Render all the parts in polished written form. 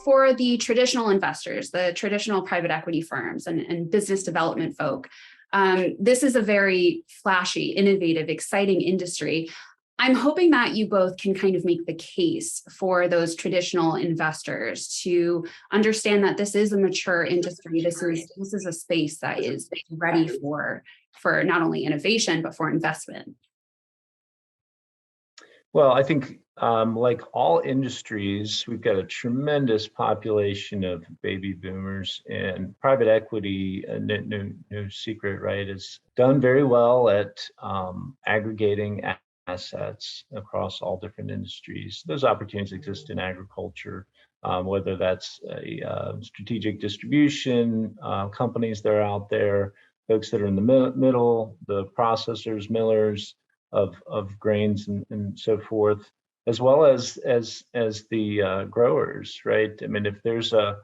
for the traditional investors, the traditional private equity firms and business development folk, this is a very flashy, innovative, exciting industry. I'm hoping that you both can kind of make the case for those traditional investors to understand that this is a mature industry. This is a space that is ready for not only innovation, but for investment. Well, I think like all industries, we've got a tremendous population of baby boomers, and private equity, no secret, right, has done very well at aggregating assets across all different industries. Those opportunities exist in agriculture, whether that's a strategic distribution, companies that are out there, folks that are in the middle, the processors, millers of grains and so forth, as well as the growers, right? I mean, if there's a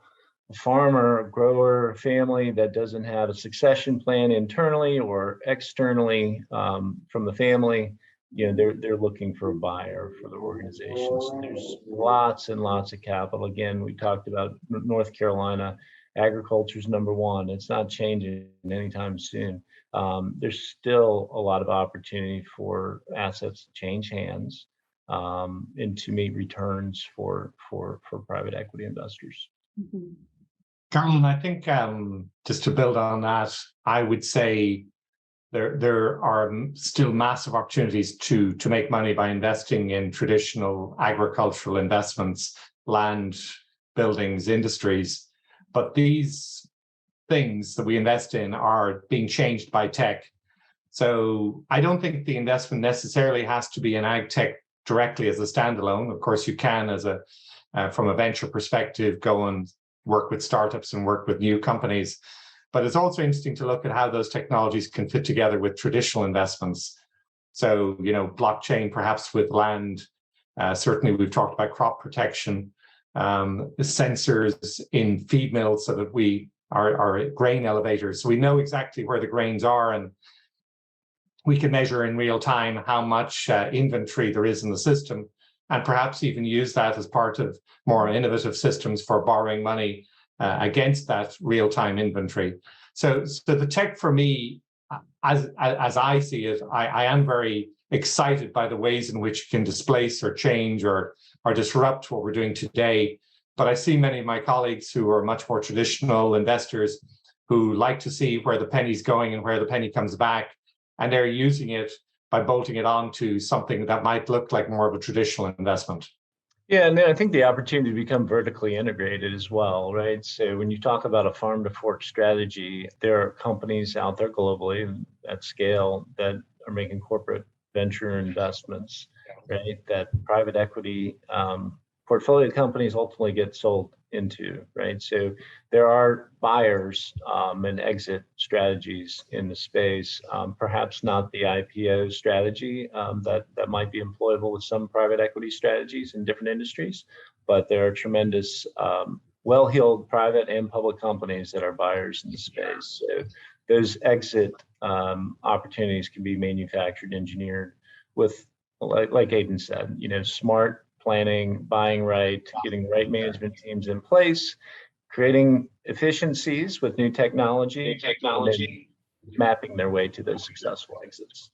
farmer, grower, family that doesn't have a succession plan internally or externally from the family, you know, they're looking for a buyer for their organizations. There's lots and lots of capital. Again, we talked about North Carolina, agriculture's #1. It's not changing anytime soon. There's still a lot of opportunity for assets to change hands and to meet returns for private equity investors. Mm-hmm. Carolyn, I think just to build on that, I would say there are still massive opportunities to make money by investing in traditional agricultural investments, land, buildings, industries. But these things that we invest in are being changed by tech. So I don't think the investment necessarily has to be in ag tech directly as a standalone. Of course, you can, from a venture perspective, go and work with startups and work with new companies. But it's also interesting to look at how those technologies can fit together with traditional investments. So, you know, blockchain, perhaps with land. Certainly, we've talked about crop protection, sensors in feed mills so that we are grain elevators. So we know exactly where the grains are, and we can measure in real time how much inventory there is in the system, and perhaps even use that as part of more innovative systems for borrowing money against that real-time inventory. So the tech for me, as I see it, I am very excited by the ways in which it can displace or change or disrupt what we're doing today. But I see many of my colleagues who are much more traditional investors who like to see where the penny's going and where the penny comes back, and they're using it by bolting it onto something that might look like more of a traditional investment. Yeah, and then I think the opportunity to become vertically integrated as well, right? So when you talk about a farm to fork strategy, there are companies out there globally at scale that are making corporate venture investments, right? That private equity portfolio companies ultimately get sold into, right? So there are buyers and exit strategies in the space, perhaps not the IPO strategy that might be employable with some private equity strategies in different industries, but there are tremendous well-heeled private and public companies that are buyers in the space. So those exit opportunities can be manufactured, engineered with, like Aidan said, you know, smart planning, buying right, getting the right management teams in place, creating efficiencies with new technology, mapping their way to those successful exits.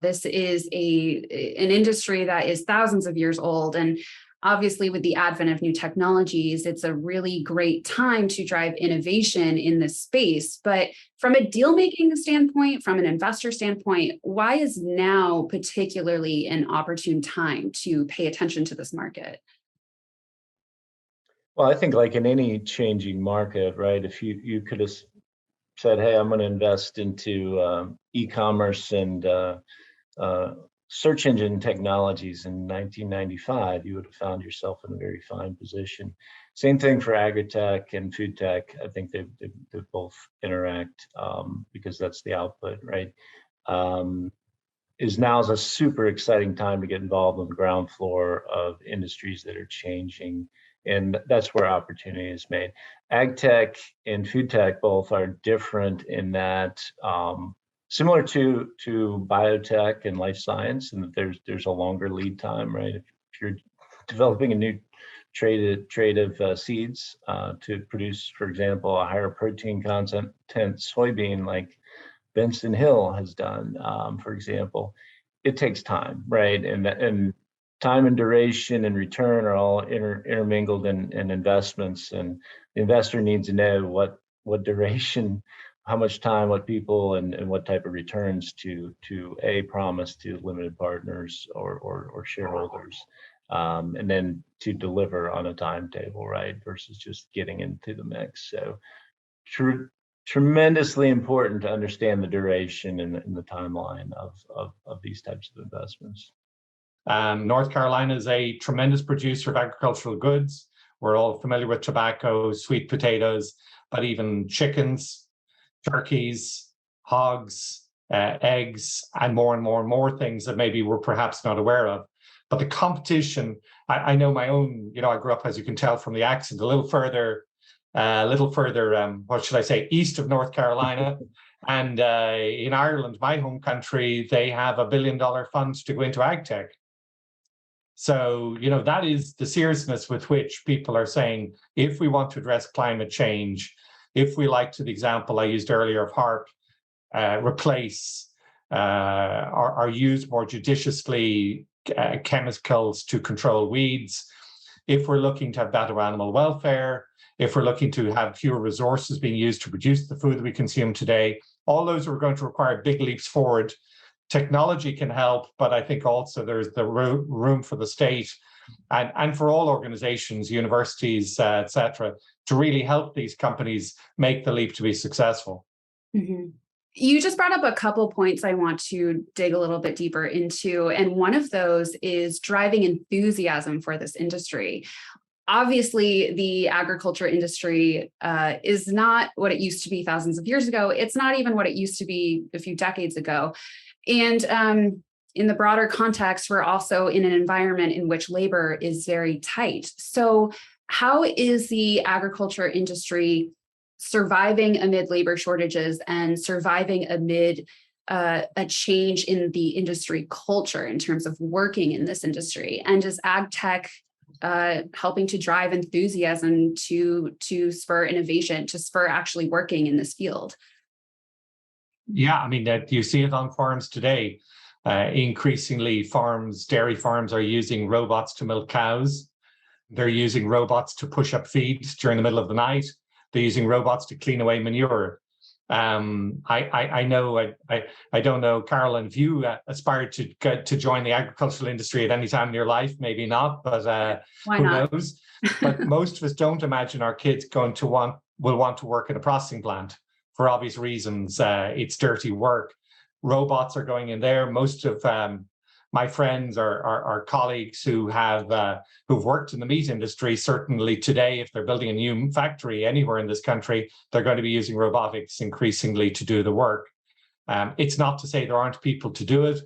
This is an industry that is thousands of years old, and obviously with the advent of new technologies, it's a really great time to drive innovation in this space. But from a deal-making standpoint, from an investor standpoint, why is now particularly an opportune time to pay attention to this market? Well, I think like in any changing market, right, if you could have said, hey, I'm going to invest into e-commerce and search engine technologies in 1995, you would have found yourself in a very fine position. Same thing for AgriTech and food tech. I think they both interact because that's the output, right? Now is a super exciting time to get involved on the ground floor of industries that are changing, and that's where opportunity is made. AgTech and food tech both are different in that similar to biotech and life science, and that there's a longer lead time, right? If you're developing a new trade of seeds to produce, for example, a higher protein content soybean like Benson Hill has done, for example. It takes time, right? And time and duration and return are all intermingled in investments, and the investor needs to know what duration, how much time, what people, and what type of returns to promise to limited partners or shareholders, and then to deliver on a timetable, right? Versus just getting into the mix. So tremendously important to understand the duration and the timeline of these types of investments. North Carolina is a tremendous producer of agricultural goods. We're all familiar with tobacco, sweet potatoes, but even chickens, turkeys, hogs, eggs, and more things that maybe we're perhaps not aware of. But the competition, I know my own, I grew up, as you can tell from the accent, a little further, what should I say, east of North Carolina. And in Ireland, my home country, they have $1 billion funds to go into Agtech. So, that is the seriousness with which people are saying, if we want to address climate change, if we like to the example I used earlier of HARP, replace or use more judiciously chemicals to control weeds, if we're looking to have better animal welfare, if we're looking to have fewer resources being used to produce the food that we consume today, all those are going to require big leaps forward. Technology can help, but I think also there's the room for the state and for all organizations, universities, et cetera, to really help these companies make the leap to be successful. Mm-hmm. You just brought up a couple points I want to dig a little bit deeper into. And one of those is driving enthusiasm for this industry. Obviously, the agriculture industry is not what it used to be thousands of years ago. It's not even what it used to be a few decades ago. And in the broader context, we're also in an environment in which labor is very tight. So how is the agriculture industry surviving amid labor shortages and surviving amid a change in the industry culture in terms of working in this industry? And is AgTech helping to drive enthusiasm to spur innovation, to spur actually working in this field? Yeah, I mean, you see it on farms today. Increasingly, dairy farms are using robots to milk cows. They're using robots to push up feed during the middle of the night. They're using robots to clean away manure. I don't know, Carolyn, if you aspired to join the agricultural industry at any time in your life, maybe not, but why who not? knows? But most of us don't imagine our kids will want to work in a processing plant for obvious reasons. It's dirty work. Robots are going in there. Most of my friends are colleagues who've worked in the meat industry. Certainly today, if they're building a new factory anywhere in this country, they're going to be using robotics increasingly to do the work. It's not to say there aren't people to do it,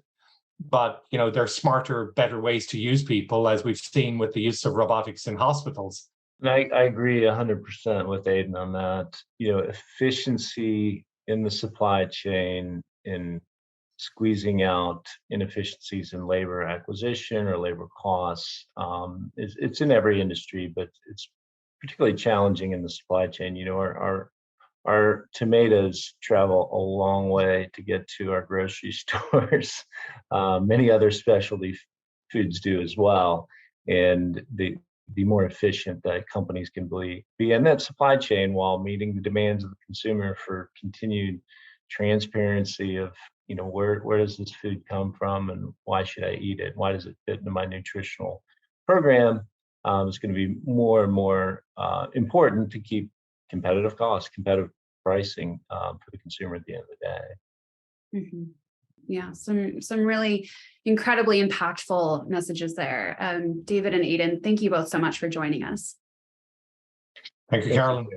but there are smarter, better ways to use people, as we've seen with the use of robotics in hospitals. And I agree 100% with Aidan on that. Efficiency in the supply chain, in squeezing out inefficiencies in labor acquisition or labor costs, it's in every industry, but it's particularly challenging in the supply chain. Our tomatoes travel a long way to get to our grocery stores. Many other specialty foods do as well, and the more efficient that companies can be in that supply chain while meeting the demands of the consumer for continued transparency of where does this food come from and why should I eat it? Why does it fit into my nutritional program? It's going to be more and more important to keep competitive costs, competitive pricing for the consumer at the end of the day. Mm-hmm. Yeah, some really incredibly impactful messages there. David and Aidan, thank you both so much for joining us. Thank you, Carolyn.